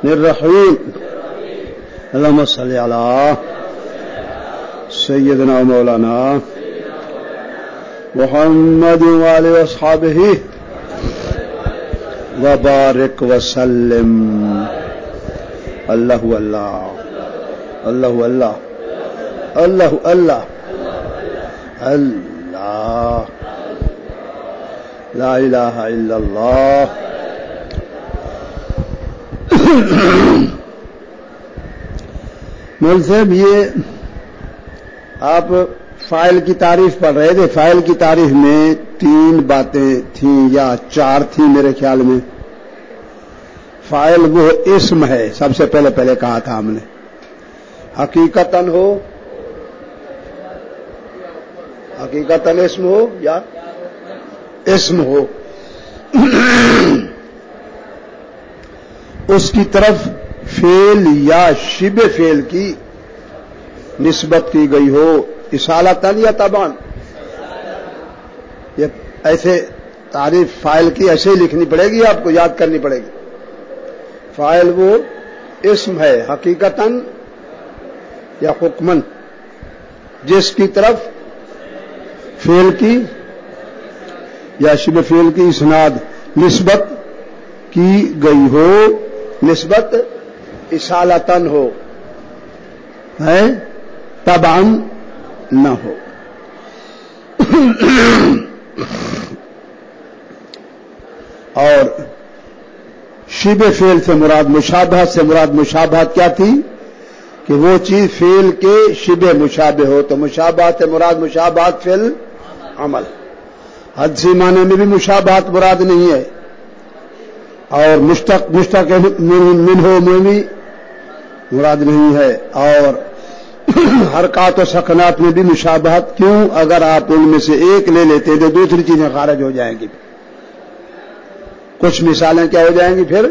الرحيم اللهم صل على سيدنا مولانا محمد وآله وأصحابه وبارك وسلم. اللہ اللہ اللہ اللہ اللہ اللہ اللہ لا الہ الا اللہ. مول صاحب، یہ آپ فائل کی تعریف پڑھ رہے تھے. فائل کی تعریف میں 3 باتیں تھیں یا 4 تھیں میرے خیال میں. فائل وہ اسم ہے، سب سے پہلے کہا تھا ہم نے، حقیقتاً ہو، حقیقتاً اسم ہو یا اسم ہو، اس کی طرف فعل یا شبہ فعل کی نسبت کی گئی ہو، اصالتاً یا تبعاً. یہ ایسے تعریف فاعل کی ایسے ہی لکھنی پڑے گی، آپ کو یاد کرنی پڑے گی. فاعل وہ اسم ہے حقیقتاً یا حکماً جس کی طرف فعل کی یا شبہ فعل کی اسناد نسبت کی گئی ہو، نسبت اصالتاً ہو، ہے تبعاً نہ ہو. اور شبہ فعل سے مراد مشابہت سے مراد مشابہت کیا تھی کہ وہ چیز فعل کے شبہ مشابہ ہو. تو مشابہت سے مراد مشابہت فی العمل. حدسی معنی میں بھی مشابہت مراد نہیں ہے، اور مشتق منہ بھی مراد نہیں ہے. اور حرکات و سکنات میں بھی مشابہت کیوں؟ اگر آپ ان میں سے ایک لے لیتے تو دوسری چیزیں خارج ہو جائیں گی. کچھ مثالیں کیا ہو جائیں گی؟ پھر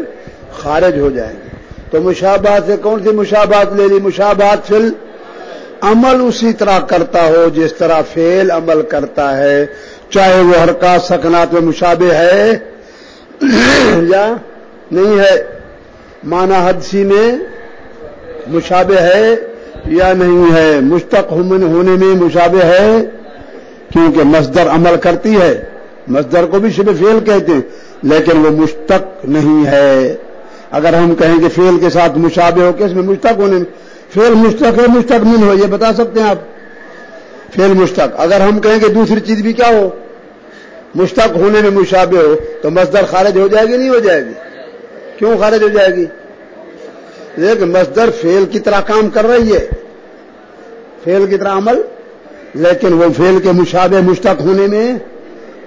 خارج ہو جائیں گی. تو مشابہت سے کون سی مشابہت لے لی؟ مشابہت فی العمل اسی طرح کرتا ہو جس طرح فعل عمل کرتا ہے، چاہے وہ حرکات سکنات میں مشابہ ہے یا نہیں ہے. معنی حدسی میں مشابہ ہے یا نہیں ہے. مشتق ہونے میں مشابہ ہے کیونکہ مصدر عمل کرتی ہے. مصدر کو بھی شبہ فعل کہتے ہیں لیکن وہ مشتق نہیں ہے. اگر ہم کہیں کہ فعل کے ساتھ مشابہ ہو، کس میں؟ مشتق ہونے میں. فعل مشتق ہے، مشتق من ہو، یہ بتا سکتے ہیں آپ؟ فعل مشتق. اگر ہم کہیں کہ دوسری چیز بھی کیا ہو، مشتق ہونے میں مشابہ ہو، تو مصدر خارج ہو جائے گی نہیں ہو جائے گی؟ کیوں خارج ہو جائے گی؟ لیکن مصدر فعل کی طرح کام کر رہی ہے، فعل کی طرح عمل، لیکن وہ فعل کے مشابہ مشتق ہونے میں،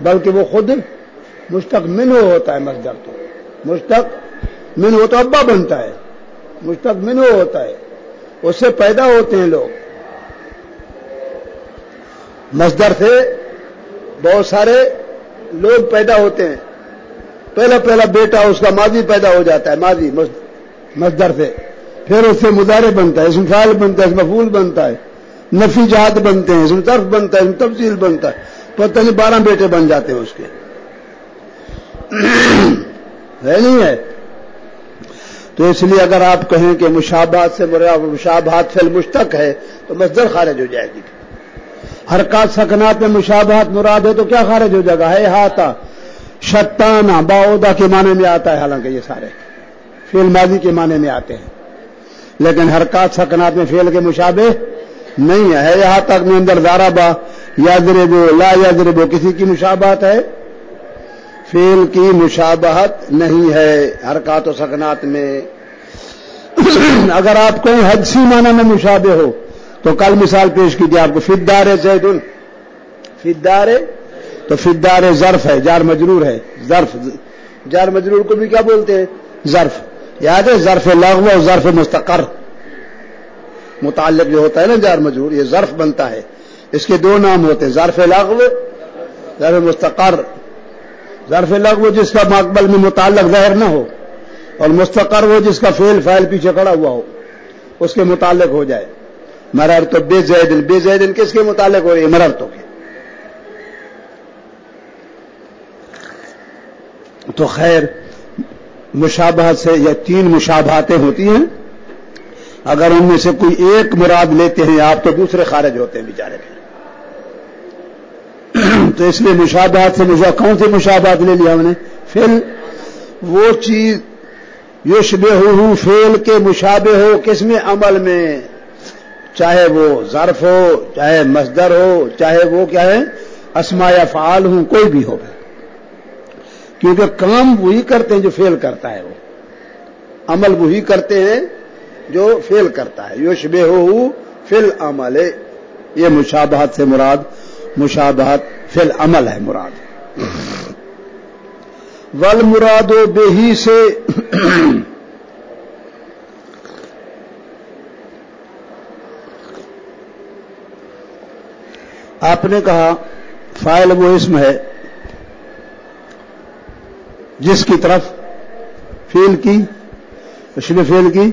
بلکہ وہ خود مشتق منہ ہوتا ہے. مصدر تو مشتق منہ ہو تو ابا بنتا ہے، مشتق منہ ہوتا ہے، اس سے پیدا ہوتے ہیں لوگ. مصدر سے بہت سارے لوگ پیدا ہوتے ہیں. پہلا بیٹا اس کا ماضی پیدا ہو جاتا ہے، ماضی مصدر سے. پھر اس سے مضارع بنتا ہے، اسم فاعل بنتا ہے، اسم مفعول بنتا ہے، نفی جہات بنتے ہیں، اسم ظرف بنتا ہے، اسم تفصیل بنتا ہے. پتہ نہیں 12 بیٹے بن جاتے ہیں اس کے. ہے نہیں ہے؟ تو اس لیے اگر آپ کہیں کہ مشابہت سے مراد مشابہت فی المشتق ہے تو مصدر خارج ہو جائے گی. حرکات سکنات میں مشابہت مراد ہے تو کیا خارج ہو جائے گا؟ ہے ہاتا شتانہ باعودہ کے معنی میں آتا ہے، حالانکہ یہ سارے فعل ماضی کے معنی میں آتے ہیں، لیکن حرکات سکنات میں فعل کے مشابہ نہیں ہے. یہاں تک میں اندر ضربا یضربو لا یضربو کسی کی مشابہت ہے؟ فعل کی مشابہت نہیں ہے حرکات و سکنات میں. اگر آپ کوئی حدسی معنی میں مشابہ ہو تو کل مثال پیش کیجیے آپ کو. فدار زیدن، فدار، تو فدار ظرف ہے، جار مجرور ہے. ظرف، جار مجرور کو بھی کیا بولتے ہیں؟ ظرف. یاد ہے؟ ظرف لغو اور ظرف مستقر متعلق جو ہوتا ہے نا جار مجرور، یہ ظرف بنتا ہے. اس کے 2 نام ہوتے ہیں، ظرف لغو، ظرف مستقر. ظرف لغو جس کا مقبل میں متعلق ظاہر نہ ہو، اور مستقر وہ جس کا فعل فاعل پیچھے کھڑا ہوا ہو، اس کے متعلق ہو جائے. مررت بزید، بزید کس کے متعلق ہو رہی ہے؟ مررتو کے. تو خیر مشابہت سے یا 3 مشابہتیں ہوتی ہیں، اگر ان میں سے کوئی ایک مراد لیتے ہیں آپ تو دوسرے خارج ہوتے ہیں بیچارے پھر. تو اس لیے مشابہت سے کون سی مشابہت لے لیا ہم نے؟ فعل، وہ چیز یشبہ فعل کے مشابہ ہو کس میں؟ عمل میں، چاہے وہ ظرف ہو، چاہے مصدر ہو، چاہے وہ کیا ہے اسماء یا افعال ہوں، کوئی بھی ہو، کیونکہ کام وہی کرتے ہیں جو فعل کرتا ہے، وہ عمل وہی کرتے ہیں جو فعل کرتا ہے. یشبہ فی العمل، یہ مشابہت سے مراد مشابہت فی العمل ہے مراد. والمراد بہی سے آپ نے کہا فاعل وہ اسم ہے جس کی طرف فعل کی شبہ فعل کی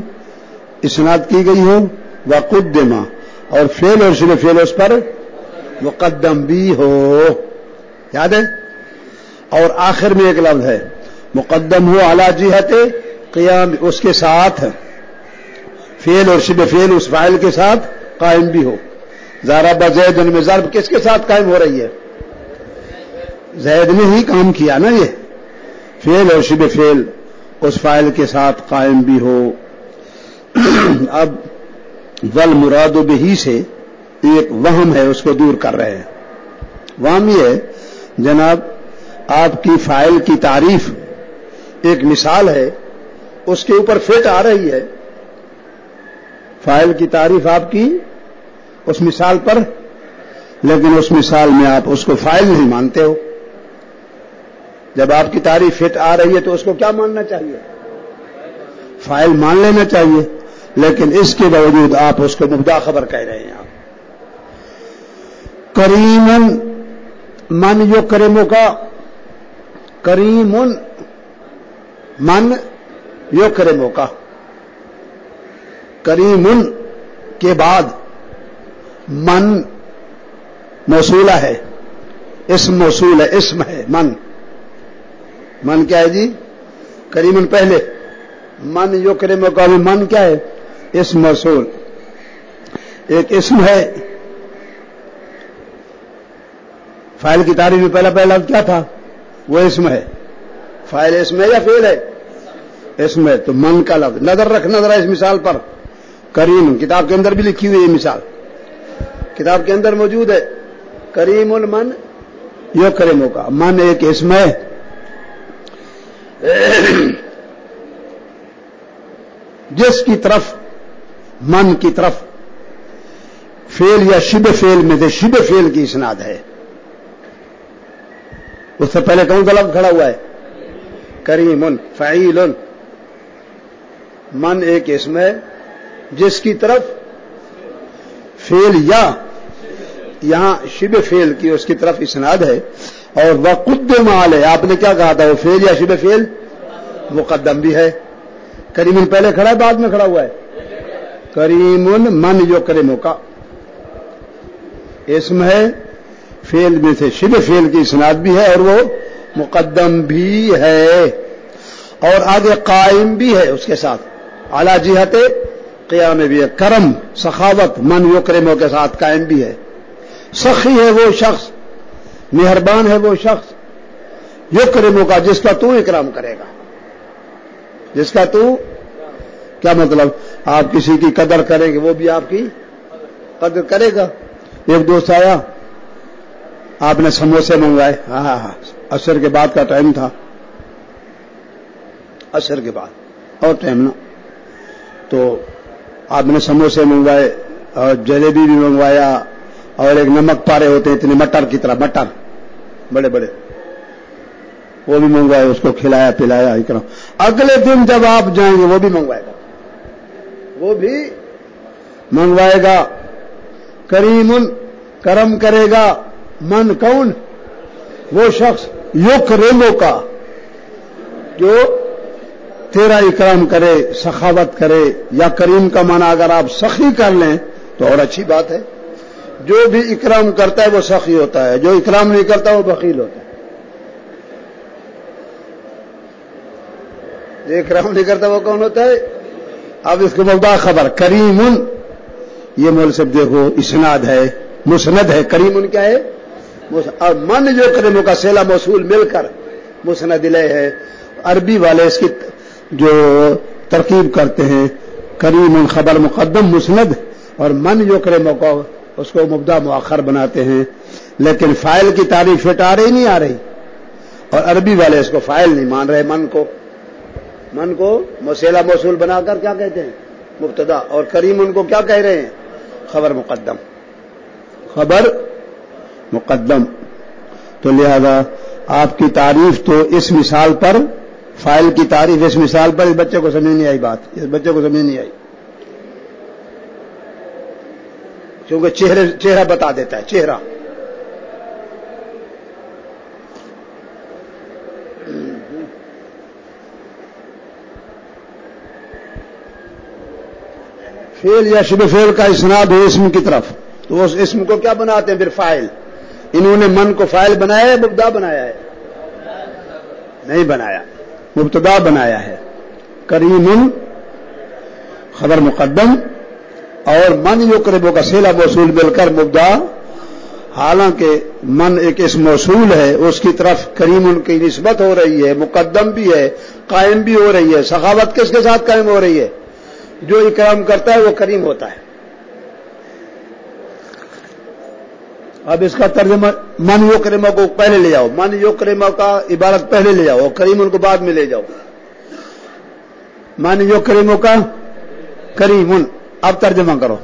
اسناد کی گئی ہو، وقدما، اور فعل اور شبہ فعل اس پر مقدم بھی ہو. یاد ہے؟ اور آخر میں ایک لفظ ہے مقدم ہو علی جہت قیام، اس کے ساتھ فعل اور شبہ فعل اس فاعل کے ساتھ قائم بھی ہو. ضرب زید میں ضرب کس کے ساتھ قائم ہو رہی ہے؟ زید نے ہی کام کیا نا، یہ فعل اور شبہ فعل اس فاعل کے ساتھ قائم بھی ہو. اب والمراد بہی سے ایک وہم ہے، اس کو دور کر رہے ہیں. وہم یہ ہے جناب، آپ کی فاعل کی تعریف ایک مثال ہے، اس کے اوپر فٹ آ رہی ہے. فاعل کی تعریف آپ کی اس مثال پر، لیکن اس مثال میں آپ اس کو فاعل نہیں مانتے ہو. جب آپ کی تعریف فٹ آ رہی ہے تو اس کو کیا ماننا چاہیے؟ فاعل مان لینا چاہیے، لیکن اس کے باوجود آپ اس کو مبتدا خبر کہہ رہے ہیں. آپ کریمن من یکرمو کا، کریمن من یکرمو کا، کریمن کے بعد من موصولہ ہے، اسم موصول ہے، اسم ہے من. من کیا ہے جی؟ کریمن پہلے، من یکرمو کا بھی من کیا ہے؟ اسم موصول. ایک اسم ہے، فاعل کی تعریف میں پہلا لفظ کیا تھا؟ وہ اسم ہے. فاعل اسم ہے یا فعل ہے؟ اسم ہے. تو من کا لفظ نظر رکھنا ذرا اس مثال پر. کریم کتاب کے اندر بھی لکھی ہوئی ہے، مثال کتاب کے اندر موجود ہے. کریم من یکرمو کا، من ایک اسم ہے، جس کی طرف من کی طرف فعل یا شبہ فعل میں سے شبہ فعل کی اسناد ہے. اس سے پہلے کون سا لفظ کھڑا ہوا ہے؟ کریم فعیل. من ایک اسم ہے جس کی طرف فعل یا یہاں شبہ فعل کی اس کی طرف اسناد ہے. اور وقدم علیہ، آپ نے کیا کہا تھا؟ وہ فعل یا شبہ فعل مقدم بھی ہے. کریم پہلے کھڑا ہے بعد میں کھڑا ہوا ہے؟ کریم من یکرمو کا اسم ہے، فعل میں سے شبہ فعل کی اسناد بھی ہے اور وہ مقدم بھی ہے، اور آگے قائم بھی ہے اس کے ساتھ، اعلی جہت قیام بھی ہے. کرم سخاوت من یکرمو کے ساتھ قائم بھی ہے. سخی ہے وہ شخص، مہربان ہے وہ شخص، یکرمو کا جس کا تو اکرام کرے گا. جس کا تو کیا مطلب؟ آپ کسی کی قدر کریں گے وہ بھی آپ کی قدر کرے گا. ایک دوست آیا، آپ نے سموسے منگوائے، ہاں عصر کے بعد کا ٹائم تھا، عصر کے بعد اور ٹائم نا، تو آپ نے سموسے منگوائے اور جلیبی بھی منگوایا اور ایک نمک پارے ہوتے ہیں اتنے مٹر کی طرح، مٹر بڑے بڑے، وہ بھی منگوائے، اس کو کھلایا پلایا اکرام. اگلے دن جب آپ جائیں گے وہ بھی منگوائے گا، وہ بھی منگوائے گا. کریم کرم کرے گا، من کون؟ وہ شخص یکرمو کا جو تیرا اکرام کرے، سخاوت کرے. یا کریم کا معنی اگر آپ سخی کر لیں تو اور اچھی بات ہے. جو بھی اکرام کرتا ہے وہ سخی ہوتا ہے، جو اکرام نہیں کرتا وہ بخیل ہوتا ہے. دیکھ رہا ہوں نہیں کرتا وہ کون ہوتا ہے؟ اب اس کو مبدا خبر کریم، یہ مول سے دیکھو اسناد ہے، مسند ہے، کریم کیا ہے؟ اور من جو کریموں کا صلہ موصول مل کر مسند الیہ ہے. عربی والے اس کی جو ترکیب کرتے ہیں کریم خبر مقدم مسند، اور من جو کریموں کو اس کو مبدا مؤخر بناتے ہیں، لیکن فاعل کی تعریف فٹ آ رہی نہیں آ رہی، اور عربی والے اس کو فاعل نہیں مان رہے. من کو صلہ موصول بنا کر کیا کہتے ہیں؟ مبتدا. اور کریم ان کو کیا کہہ رہے ہیں؟ خبر مقدم. خبر مقدم. تو لہذا آپ کی تعریف تو اس مثال پر، فاعل کی تعریف اس مثال پر، اس بچے کو سمجھ نہیں آئی بات، اس بچے کو سمجھ نہیں آئی، کیونکہ چہرہ بتا دیتا ہے. چہرہ فعل یا شبہ فعل کا اسناد ہو اسم کی طرف، تو اس اسم کو کیا بناتے ہیں پھر؟ فاعل. انہوں نے من کو فاعل بنایا ہے، مبتدا بنایا ہے؟ نہیں بنایا، مبتدا بنایا ہے. کریم خبر مقدم اور من یقرب کا صلہ موصول مل کر مبتدا، حالانکہ من ایک اسم موصول ہے، اس کی طرف کریم کی نسبت ہو رہی ہے، مقدم بھی ہے، قائم بھی ہو رہی ہے. سخاوت کس کے ساتھ قائم ہو رہی ہے؟ جو اکرام کرتا ہے وہ کریم ہوتا ہے. اب اس کا ترجمہ من یکرمہ کو پہلے لے جاؤ، من یکرمہ کا عبارت پہلے لے جاؤ اور کریم ان کو بعد میں لے جاؤ. من یکرمہ کا کریم. اب ترجمہ کرو.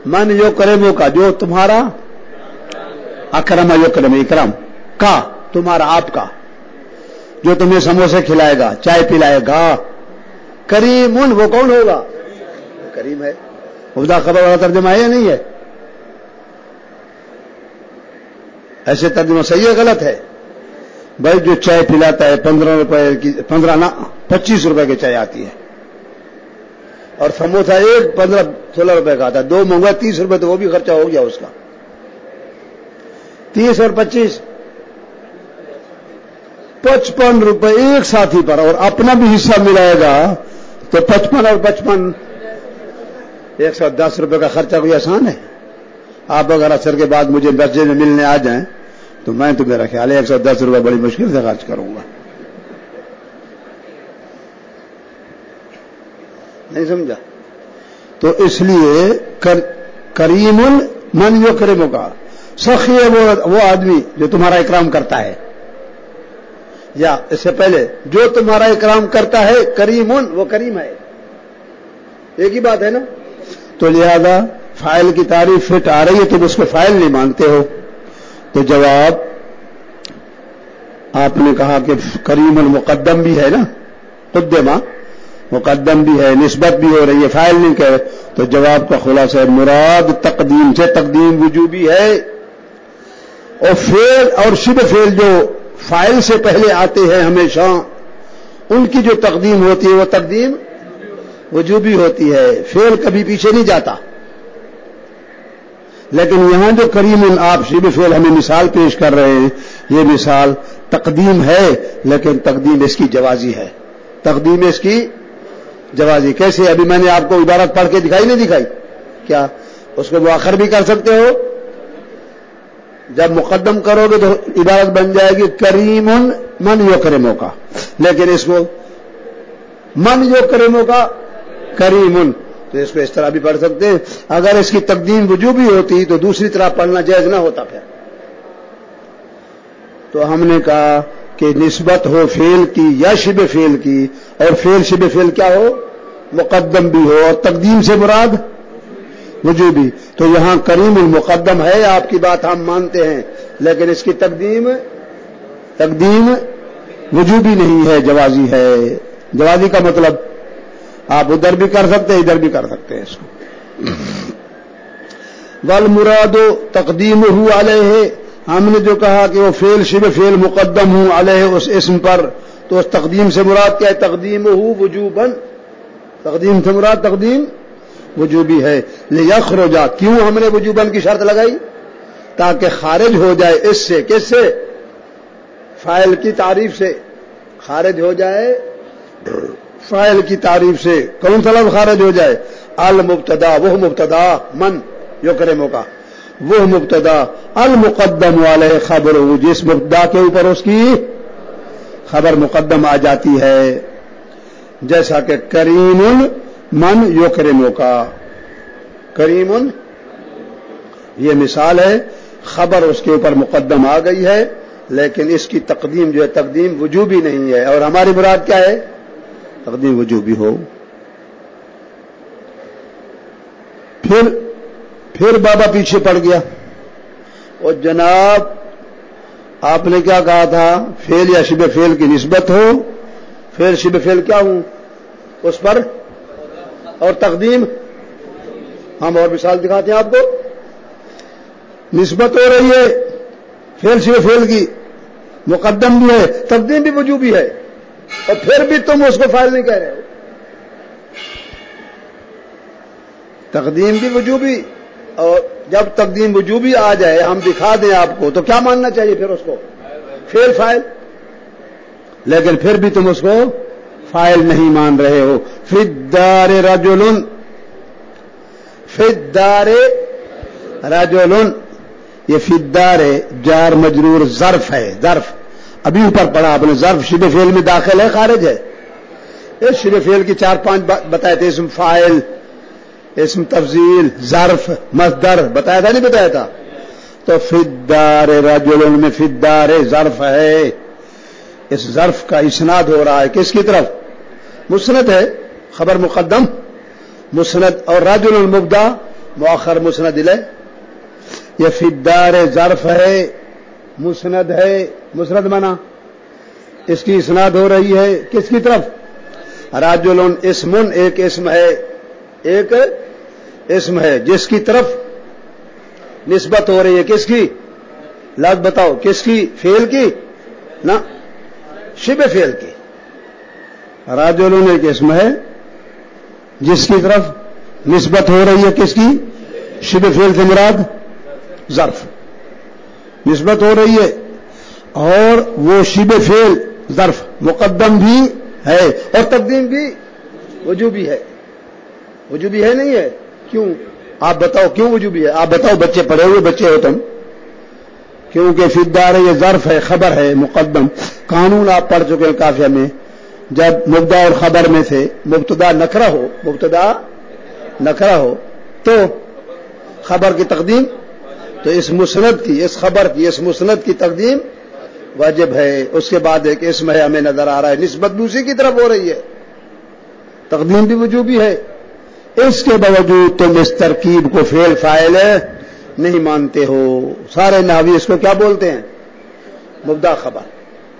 من یکرمہ کا جو تمہارا، اکرم یکرم اکرام کا تمہارا، آپ کا جو تمہیں سموسے کھلائے گا، چائے پلائے گا. کریم وہ کون ہوگا؟ کریم ہے. مبتدا خبر والا ترجمہ ہے یا نہیں ہے؟ ایسے ترجمہ صحیح ہے غلط ہے؟ بھائی جو چائے پلاتا ہے 15 روپے کی، 25 روپے کی چائے آتی ہے، اور سموسا ایک 15-16 روپے کا آتا ہے، دو منگوا 30 روپے، تو وہ بھی خرچہ ہو گیا اس کا. 30 اور 25 55 روپے ایک ساتھی پر، اور اپنا بھی حصہ ملائے گا تو 55 اور 55 110 روپے کا خرچہ. کوئی آسان ہے؟ آپ اگر اثر کے بعد مجھے مسجد میں ملنے آ جائیں تو میں تو میرا خیال ہے 110 روپے بڑی مشکل سے خرچ کروں گا. نہیں سمجھا؟ تو اس لیے کریم من یکرم کا سخی ہے وہ آدمی جو تمہارا اکرام کرتا ہے، یا اس سے پہلے جو تمہارا اکرام کرتا ہے. کریم وہ کریم ہے، ایک ہی بات ہے نا. تو لہذا فاعل کی تعریف فٹ آ رہی ہے، تم اس کو فاعل نہیں مانتے ہو. تو جواب آپ نے کہا کہ کریم المقدم بھی ہے نا، قدمہ مقدم بھی ہے، نسبت بھی ہو رہی ہے، فاعل نہیں کہے. تو جواب کا خلاصہ ہے مراد تقدیم سے تقدیم وجوبی ہے، اور فعل اور شبہ فعل جو فاعل سے پہلے آتے ہیں ہمیشہ، ان کی جو تقدیم ہوتی ہے وہ تقدیم وجوبی ہوتی ہے. فعل کبھی پیچھے نہیں جاتا. لیکن یہاں جو کریم آپ شبہ فعل ہمیں مثال پیش کر رہے ہیں، یہ مثال تقدیم ہے، لیکن تقدیم اس کی جوازی ہے. تقدیم اس کی جوازی کیسے؟ ابھی میں نے آپ کو عبارت پڑھ کے دکھائی نہیں دکھائی کیا؟ اس کو مؤخر بھی کر سکتے ہو. جب مقدم کرو گے تو عبارت بن جائے گی کریم من یکرمہ کا، لیکن اس کو من یکرمہ کا کریم، تو اس کو اس طرح بھی پڑھ سکتے ہیں. اگر اس کی تقدیم وجوبی ہوتی تو دوسری طرح پڑھنا جائز نہ ہوتا. پھر تو ہم نے کہا کہ نسبت ہو فعل کی یا شبہ فعل کی، اور فعل شبہ فعل کیا ہو؟ مقدم بھی ہو، اور تقدیم سے مراد وجوبی. تو یہاں کریم المقدم ہے، آپ کی بات ہم مانتے ہیں، لیکن اس کی تقدیم وجوبی نہیں ہے، جوازی ہے. جوازی کا مطلب آپ ادھر بھی کر سکتے ہیں، ادھر بھی کر سکتے ہیں اس کو. والمراد تقدیمہ علیہ، ہم نے جو کہا کہ وہ فعل شبہ فعل مقدم ہوں علیہ اس اسم پر، تو اس تقدیم سے مراد کیا ہے؟ تقدیمہ وجوباً. تقدیم سے مراد تقدیم وجوبی ہے. لیخرج، کیوں ہم نے وجوباً کی شرط لگائی؟ تاکہ خارج ہو جائے اس سے. کس سے؟ فاعل کی تعریف سے خارج ہو جائے فاعل کی تعریف سے کون سا لفظ خارج ہو جائے؟ المبتدا، وہ مبتدا، من یکرمو کا وہ مبتدا، المقدم علیہ خبر، جس مبتدا کے اوپر اس کی خبر مقدم آ جاتی ہے، جیسا کہ کریم من یکرمو کا، کریم یہ مثال ہے، خبر اس کے اوپر مقدم آ گئی ہے، لیکن اس کی تقدیم جو ہے تقدیم وجوبی نہیں ہے، اور ہماری مراد کیا ہے؟ تقدیم وجوبی ہو۔ پھر بابا پیچھے پڑ گیا، اور جناب آپ نے کیا کہا تھا؟ فعل یا شبہ فعل کی نسبت ہو، پھر شبہ فعل کیا ہوں اس پر، اور تقدیم ہم اور مثال دکھاتے ہیں آپ کو، نسبت ہو رہی ہے فعل شبہ فعل کی، مقدم بھی ہے، تقدیم بھی وجوبی ہے، اور پھر بھی تم اس کو فاعل نہیں کہہ رہے ہو، تقدیم بھی وجوبی، اور جب تقدیم وجوبی آ جائے ہم دکھا دیں آپ کو تو کیا ماننا چاہیے پھر اس کو؟ فعل فاعل، لیکن پھر بھی تم اس کو فاعل نہیں مان رہے ہو۔ فی الدار رجل، فی الدار رجل، یہ فی الدار جار مجرور ظرف ہے، ظرف ابھی اوپر پڑا آپ نے، ظرف شبہ فعل میں داخل ہے خارج ہے؟ اس شبہ فعل کی 4-5 بتائے تھے، اسم فاعل، اسم تفضیل، ظرف، مصدر، بتایا تھا نہیں بتایا تھا؟ تو فی الدار رجل میں فی الدار ظرف ہے، اس ظرف کا اسناد ہو رہا ہے کس کی طرف؟ مسند ہے، خبر مقدم مسند، اور رجل المبدا مؤخر مسند الیہ، یہ فی الدار ظرف ہے، مسند ہے، مسند منا اس کی اسناد ہو رہی ہے کس کی طرف؟ رجل اسم، ایک اسم ہے، ایک اسم ہے جس کی طرف نسبت ہو رہی ہے، کس کی؟ لفظ بتاؤ کس کی؟ فعل کی نا، شبہ فعل کی۔ رجل ایک اسم ہے جس کی طرف نسبت ہو رہی ہے کس کی؟ شبہ فعل سے مراد ظرف، نسبت ہو رہی ہے، اور وہ شبہ فعل ظرف مقدم بھی ہے اور تقدیم بھی وجوبی ہے۔ وجوبی ہے نہیں ہے؟ کیوں؟ آپ بتاؤ کیوں وجوبی ہے؟ آپ بتاؤ، بچے پڑھے ہوئے بچے ہو تم، کیونکہ فی الدار یہ ظرف ہے، خبر ہے مقدم۔ قانون آپ پڑھ چکے ہیں قافیہ میں، جب مبتدا اور خبر میں سے مبتدا نکرہ ہو، مبتدا نکرہ ہو تو خبر کی تقدیم، تو اس مسند کی، اس خبر کی، اس مسند کی تقدیم واجب ہے۔ اس کے بعد ایک اسم ہے ہمیں نظر آ رہا ہے، نسبت بھی اسی کی طرف ہو رہی ہے، تقدیم بھی وجوبی ہے۔ اس کے باوجود تم اس ترکیب کو فعل فاعل نہیں مانتے ہو۔ سارے نحوی اس کو کیا بولتے ہیں؟ مبدا خبر،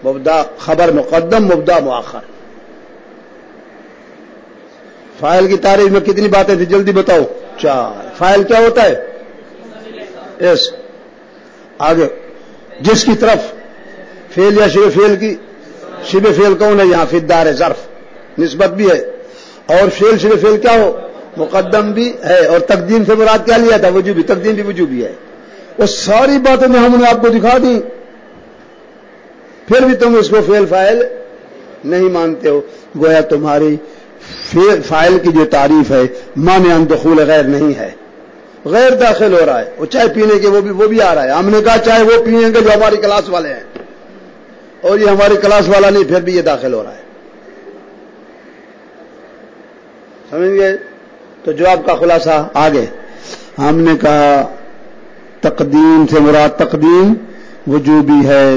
مبدا خبر مقدم، مبدا مؤخر۔ فاعل کی تعریف میں کتنی باتیں تھی جلدی بتاؤ؟ 4۔ فاعل کیا ہوتا ہے؟ اس آگے جس کی طرف فعل یا شبہ فعل کی، شبہ فعل کون ہے یہاں؟ فی الدار ظرف، نسبت بھی ہے، اور فعل شبہ فعل کیا ہو؟ مقدم بھی ہے، اور تقدیم سے مراد کیا لیا تھا؟ وجوبی، تقدیم بھی وجوبی ہے۔ وہ ساری باتیں میں ہم نے آپ کو دکھا دی، پھر بھی تم اس کو فعل فاعل نہیں مانتے ہو۔ گویا تمہاری فاعل کی جو تعریف ہے مانع عن دخول غیر نہیں ہے، غیر داخل ہو رہا ہے، وہ چائے پینے کے وہ بھی آ رہا ہے۔ ہم نے کہا چائے وہ پیئیں گے جو ہماری کلاس والے ہیں، اور یہ ہماری کلاس والا نہیں، پھر بھی یہ داخل ہو رہا ہے، سمجھ گئے؟ تو جواب کا خلاصہ آگے ہم نے کہا تقدیم سے مراد تقدیم وجوبی ہے،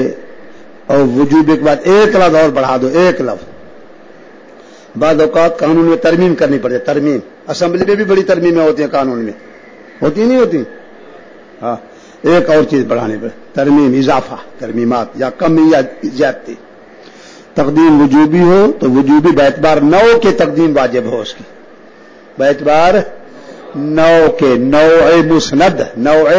اور وجوبی کے بعد ایک لفظ اور بڑھا دو، ایک لفظ۔ بعض اوقات قانون میں ترمیم کرنی پڑتی ہے، ترمیم، اسمبلی میں بھی بڑی ترمیمیں ہوتی ہیں، قانون میں ہوتی نہیں ہوتی؟ ہاں، ایک اور چیز بڑھانے پر ترمیم، اضافہ، ترمیمات یا کمی یا زیادتی۔ تقدیم وجوبی ہو تو وجوبی باعتبار نوع کے تقدیم واجب ہو، اس کی باعتبار نوع کے، نوع مسند، نوع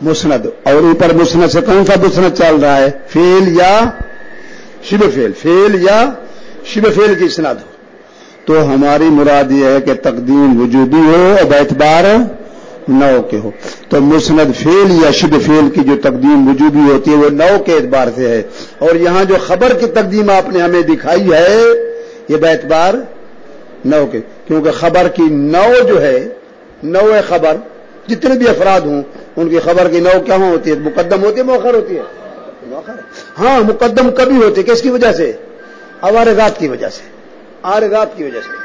مسند، اور اوپر مسند سے کون سا مسند چل رہا ہے؟ فعل یا شبہ فعل، فعل یا شبہ فعل کی اسناد ہو۔ تو ہماری مراد یہ ہے کہ تقدیم وجوبی ہو اور باعتبار نوع کے ہو۔ تو مسند فعل یا شبہ فعل کی جو تقدیم وجوبی ہوتی ہے وہ نوع کے اعتبار سے ہے، اور یہاں جو خبر کی تقدیم آپ نے ہمیں دکھائی ہے یہ بیتبار نو کے، کیونکہ خبر کی نو جو ہے، نو خبر جتنے بھی افراد ہوں ان کی خبر کی نو کیا ہوتی ہے؟ مقدم ہوتی ہے مؤخر ہوتی ہے؟ مؤخر۔ ہاں مقدم کبھی ہوتی ہے، کس کی وجہ سے؟ عوارضات کی وجہ سے، عارضات کی وجہ سے۔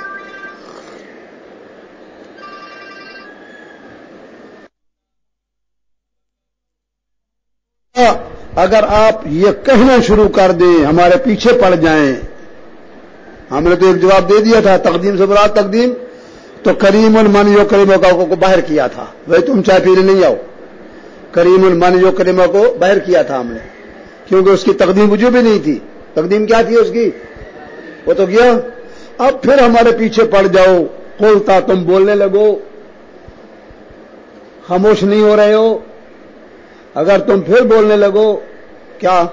اگر آپ یہ کہنا شروع کر دیں ہمارے پیچھے پڑ جائیں، ہم نے تو ایک جواب دے دیا تھا تقدیم سے مراد تقدیم تو کریم المن یو کریمہ کو باہر کیا تھا، وہی تم چائے پینے نہیں آؤ، کریم المن یو کریمہ کو باہر کیا تھا ہم نے، کیونکہ اس کی تقدیم وجوبی نہیں تھی، تقدیم کیا تھی اس کی؟ وہ تو گیا۔ اب پھر ہمارے پیچھے پڑ جاؤ، قلتا تم بولنے لگو، خاموش نہیں ہو رہے ہو، اگر تم پھر بولنے لگو کیا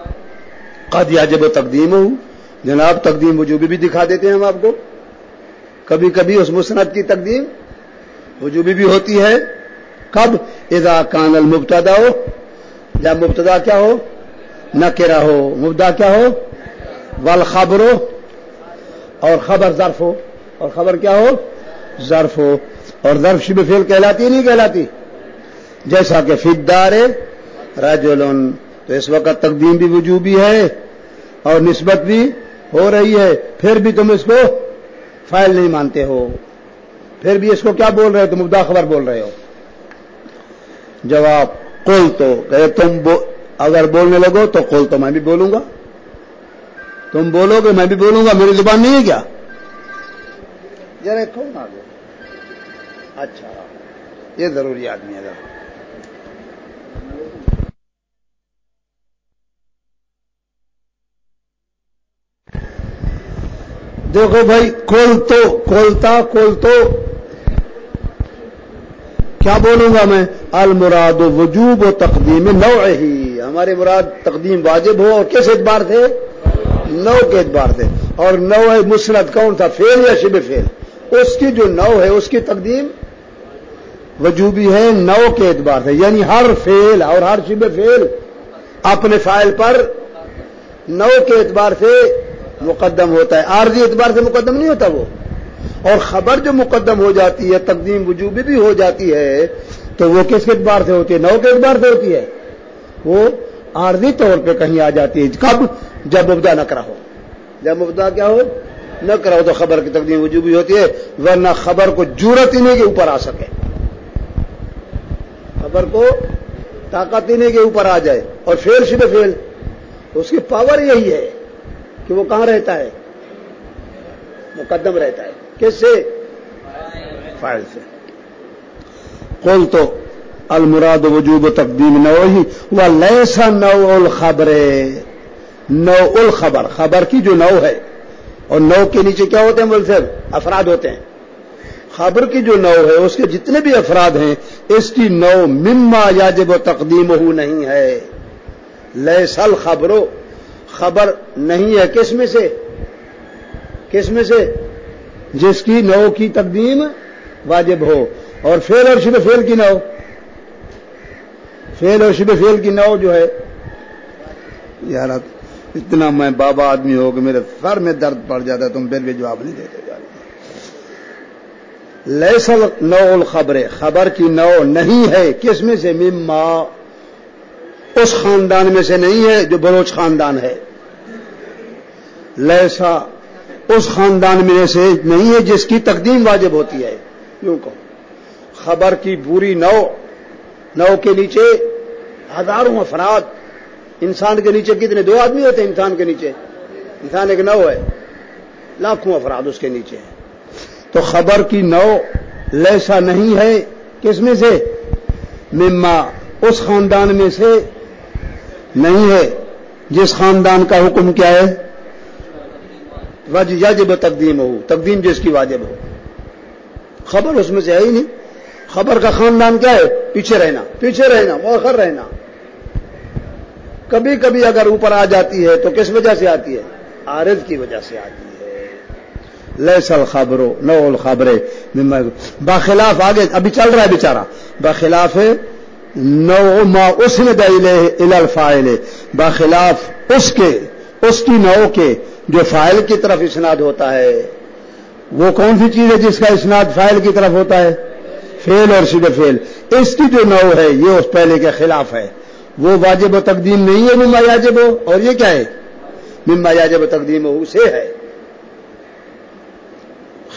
قد یجب تقدیم ہو، جناب تقدیم وجوبی بھی دکھا دیتے ہیں ہم آپ کو، کبھی کبھی اس مسند کی تقدیم وجوبی بھی ہوتی ہے، کب؟ اذا کان المبتدا ہو، جب مبتدا کیا ہو؟ نکرہ ہو، مبتدا کیا ہو؟ والخبر ہو، اور خبر ظرف ہو، اور خبر کیا ہو؟ ظرف ہو، اور ظرف شبہ فعل کہلاتی نہیں کہلاتی؟ جیسا کہ فی الدار رجل، تو اس وقت تقدیم بھی وجوبی ہے اور نسبت بھی ہو رہی ہے، پھر بھی تم اس کو فاعل نہیں مانتے ہو، پھر بھی اس کو کیا بول رہے ہو؟ تم مبتدا خبر بول رہے ہو۔ جواب قل تو کہ تم اگر بولنے لگو تو قل تو میں بھی بولوں گا، تم بولو گے میں بھی بولوں گا، میری زبان نہیں ہے کیا؟ ذرا کون آ گیا؟ اچھا یہ ضروری آدمی ہے ذرا۔ دیکھو بھائی، کھولتا کیا بولوں گا میں؟ المراد وجوب و تقدیم نوعہ، ہمارے مراد تقدیم واجب ہو، اور کس اعتبار سے؟ نو کے اعتبار سے، اور نوع مسند کون تھا؟ فعل یا شبہ فعل؟ اس کی جو نو ہے اس کی تقدیم وجوبی ہے نو کے اعتبار سے، یعنی ہر فعل اور ہر شبہ فعل اپنے فاعل پر نو کے اعتبار سے مقدم ہوتا ہے، عارضی اعتبار سے مقدم نہیں ہوتا وہ۔ اور خبر جو مقدم ہو جاتی ہے تقدیم وجوبی بھی ہو جاتی ہے، تو وہ کس کے اعتبار سے ہوتی ہے؟ نو کے اعتبار سے ہوتی ہے، وہ عارضی طور پہ کہیں آ جاتی ہے، کب؟ جب مبتدا نکرہ ہو، جب مبتدا کیا ہو؟ نکرہ ہو، تو خبر کی تقدیم وجوبی ہوتی ہے، ورنہ خبر کو جرأت ہی نہیں کہ اوپر آ سکے، خبر کو طاقت ہی نہیں کہ اوپر آ جائے، اور فعل شبہ فعل اس کی پاور یہی ہے کہ وہ کہاں رہتا ہے؟ مقدم رہتا ہے، کس سے؟ فاعل سے۔ قل تو المراد وجوب تقدیم نوعہ ولیس نوع الخبر، نوع الخبر خبر کی جو نوع ہے، اور نوع کے نیچے کیا ہوتے ہیں؟ ملزم افراد ہوتے ہیں، خبر کی جو نوع ہے اس کے جتنے بھی افراد ہیں اس کی نوع مما یجب تقدیمہ نہیں ہے، لیس الخبر، خبر نہیں ہے کس میں سے؟ کس میں سے؟ جس کی نوع کی تقدیم واجب ہو، اور فعل اور شبہ فعل کی نوع، فعل اور شبہ فعل کی نوع جو ہے، یار اتنا میں بابا آدمی ہو کہ میرے سر میں درد پڑ جاتا ہے، تم پھر بھی جواب نہیں دیتے جا رہے۔ لیس نوع الخبر، خبر کی نوع نہیں ہے کس میں سے؟ مما، اس خاندان میں سے نہیں ہے جو بلوچ خاندان ہے، لیسا اس خاندان میں سے نہیں ہے جس کی تقدیم واجب ہوتی ہے، یوں کہو خبر کی بری نوع کے نیچے ہزاروں افراد، انسان کے نیچے کتنے؟ 2 آدمی ہوتے ہیں انسان کے نیچے، انسان ایک نوع ہے، لاکھوں افراد اس کے نیچے ہیں، تو خبر کی نوع لیسا نہیں ہے کس میں سے؟ مما، اس خاندان میں سے نہیں ہے جس خاندان کا حکم کیا ہے؟ یجب تقدیم ہو، تقدیم جس کی واجب ہو، خبر اس میں سے ہے ہی نہیں، خبر کا خاندان کیا ہے؟ پیچھے رہنا، مؤخر رہنا، کبھی کبھی اگر اوپر آ جاتی ہے تو کس وجہ سے آتی ہے؟ عارض کی وجہ سے آتی ہے۔ لیس الخبر نوع الخبر، بخلاف، آگے ابھی چل رہا ہے بیچارہ، بخلاف نوع ما اسند الی الفاعل، بخلاف اس کی نوع کے جو فاعل کی طرف اسناد ہوتا ہے وہ کون سی چیز ہے جس کا اسناد فاعل کی طرف ہوتا ہے؟ فعل اور شبہ فعل. اس کی جو نوع ہے یہ اس پہلے کے خلاف ہے. وہ واجب و تقدیم نہیں ہے مما یاجب ہو، اور یہ کیا ہے؟ مما یاجب و تقدیم ہو سے ہے.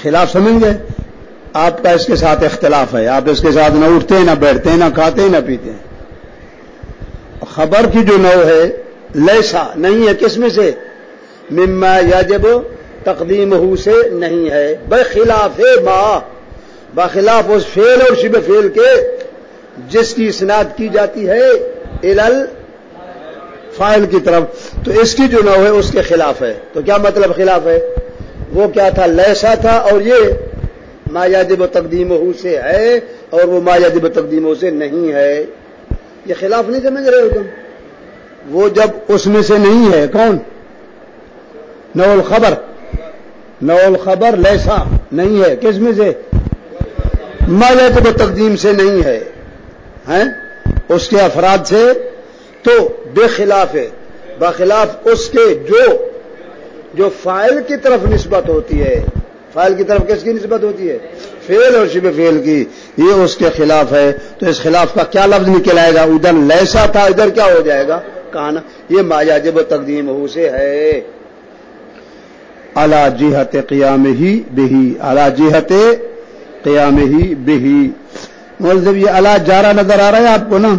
خلاف سمجھ گئے؟ آپ کا اس کے ساتھ اختلاف ہے، آپ اس کے ساتھ نہ اٹھتے نہ بیٹھتے نہ کھاتے نہ پیتے. خبر کی جو نوع ہے لیسا نہیں ہے، کس میں سے؟ مما یاجب تقدیمہ سے نہیں ہے، بخلاف ما، بخلاف اس فعل اور شبہ فعل کے جس کی اسناد کی جاتی ہے الال فاعل کی طرف. تو اس کی جو نوع ہے اس کے خلاف ہے. تو کیا مطلب خلاف ہے؟ وہ کیا تھا؟ لیسا تھا، اور یہ ما یاجب تقدیمہ سے ہے اور وہ ما یاجب تقدیمہ سے نہیں ہے. یہ خلاف نہیں سمجھ رہے ہو تم؟ وہ جب اس میں سے نہیں ہے، کون؟ نوع الخبر. نوع الخبر لیسا نہیں ہے، کس میں سے؟ ما یاجب تقدیم سے نہیں ہے، ہیں اس کے افراد سے. تو بخلاف ہے، بخلاف اس کے جو فاعل کی طرف نسبت ہوتی ہے. فاعل کی طرف کس کی نسبت ہوتی ہے؟ فعل اور شبہ فعل کی. یہ اس کے خلاف ہے. تو اس خلاف کا کیا لفظ نکل آئے گا؟ ادھر لیسا تھا، ادھر کیا ہو جائے گا؟ کہنا. یہ ما یاجب تقدیم ہو سے ہے. علی جہت قیامہ بہی، علی جہت قیامہ بہی. مطلب یہ علی جارا نظر آ رہا ہے آپ کو نا؟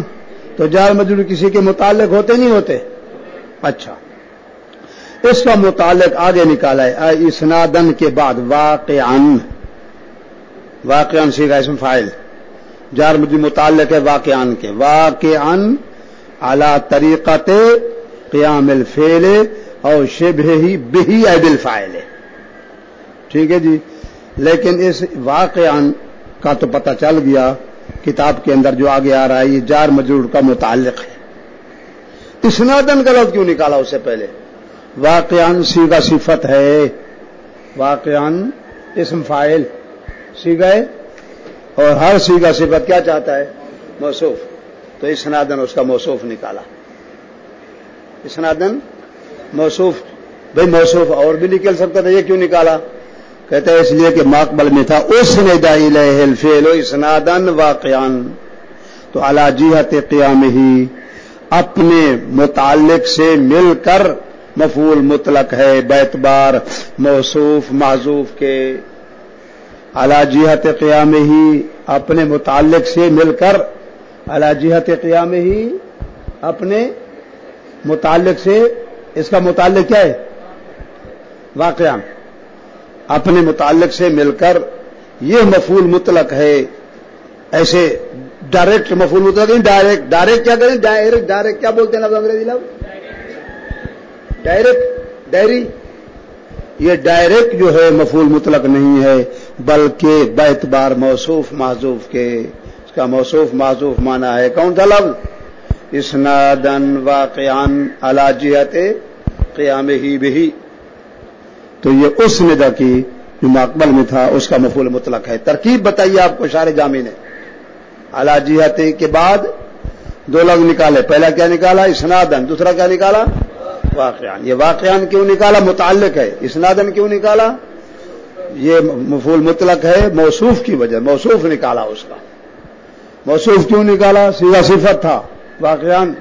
تو جار مجرور کسی کے متعلق ہوتے نہیں ہوتے؟ اچھا، اس کا متعلق آگے نکالا ہے اسنادن کے بعد واقعاً. واقعاً سیغہ اسم فاعل، جار مجرور متعلق ہے واقعاً کے. واقعاً علی طریقت قیام الفعل اور شبہ ہی بہی ای بالفاعل. ٹھیک ہے جی. لیکن اس واقعاً کا تو پتہ چل گیا کتاب کے اندر جو آگے آ رہا ہے یہ جار مجرور کا متعلق ہے. اسنادن کا لفظ کیوں نکالا اس سے پہلے؟ واقعاً صیغہ صفت ہے، واقعاً اسم فاعل صیغہ ہے، اور ہر صیغہ صفت کیا چاہتا ہے؟ موصوف. تو اسنادن اس کا موصوف نکالا. اسنادن موصوف. بھئی موصوف اور بھی نکل سکتا تھا، یہ کیوں نکالا؟ کہتا ہے اس لیے کہ ماقبل میں تھا اسند الیہ الفعل اسنادن واقعاً. تو علی جہت قیامہ اپنے متعلق سے مل کر مفعول مطلق ہے باعتبار موصوف محذوف کے. علی جہت قیامہ اپنے متعلق سے مل کر، علی جہت قیامہ اپنے متعلق سے، اس کا متعلق کیا ہے؟ واقعاً. اپنے متعلق سے مل کر یہ مفعول مطلق ہے. ایسے ڈائریکٹ مفعول مطلق نہیں، ڈائریکٹ کیا کریں؟ ڈائریکٹ کیا بولتے ہیں لفظ انگریزی لفظ؟ ڈائری. یہ ڈائریکٹ جو ہے مفعول مطلق نہیں ہے بلکہ باعتبار موصوف محذوف کے. اس کا موصوف محذوف معنی ہے کون سا لفظ؟ اسنادن واقعاً علی جہت قیامہ بہی. تو یہ اس ندہ کی جو ماقبل میں تھا اس کا مفعول مطلق ہے. ترکیب بتائیے آپ کو شارح جامی نے. علی جہت کے بعد دو لفظ نکالے. پہلا کیا نکالا؟ اسنادن. دوسرا کیا نکالا؟ واقعاً. یہ واقعاً کیوں نکالا؟ متعلق ہے. اسنادن کیوں نکالا؟ یہ مفعول مطلق ہے موصوف کی وجہ. موصوف نکالا اس کا. موصوف کیوں نکالا؟ صیغہ صفت تھا واقعاً،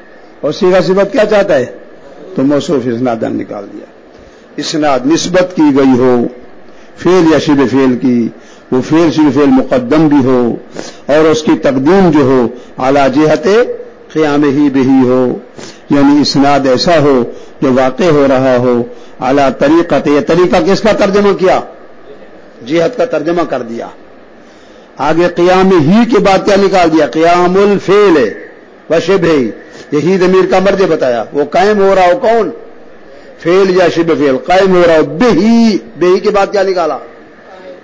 اور صیغہ صفت کیا چاہتا ہے؟ تو موصوف اسنادن نکال دیا. اسناد نسبت کی گئی ہو فعل یا شبہ فعل کی، وہ فعل شبہ فعل مقدم بھی ہو اور اس کی تقدیم جو ہو علی جہت قیامہ بہی ہو. یعنی اسناد ایسا ہو جو واقع ہو رہا ہو علی طریقت. یہ طریقہ کس کا ترجمہ کیا؟ جہت کا ترجمہ کر دیا. آگے قیام ہی کے بعد کیا نکال دیا؟ قیام الفعل و شبہ. یہی ضمیر کا مرجع بتایا. وہ قائم ہو رہا ہو کون؟ فعل یا شبہ فعل قائم ہو رہا ہو بہی. بہی کے بعد کیا نکالا؟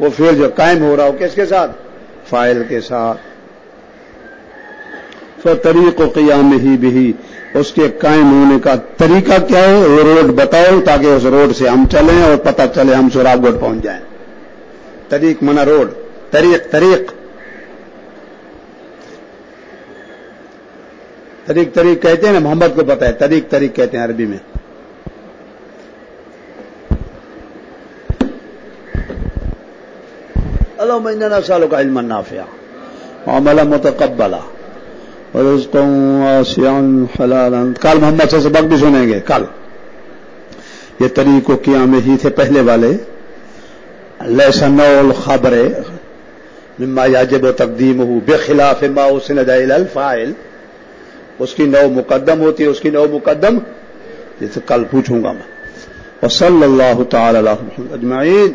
وہ فعل جو قائم ہو رہا ہو کس کے ساتھ؟ فاعل کے ساتھ. فطریق قیامہ بہی، اس کے قائم ہونے کا طریقہ کیا ہے؟ وہ روڈ بتاؤ تاکہ اس روڈ سے ہم چلیں اور پتہ چلے ہم سوراب گڑھ پہنچ جائیں. طریق منا روڈ. طریق طریق کہتے ہیں نا. محمد کو پتہ ہے طریق کہتے ہیں عربی میں. اللهم انا نسألك علما نافعا وعملا متقبلا ورزقا واسعا حلالا. کل محمد سے سبق بھی سنیں گے. کل یہ طریق و قیام ہی تھے پہلے والے. لیس نوع الخبر مما یجب تقدیمہ بخلاف ما اسند الی الفاعل. اس کی نوع مقدم ہوتی ہے, اس کی نوع مقدم جیسے کل پوچھوں گا میں. وصلی اللہ تعالی علی محمد اجمعین.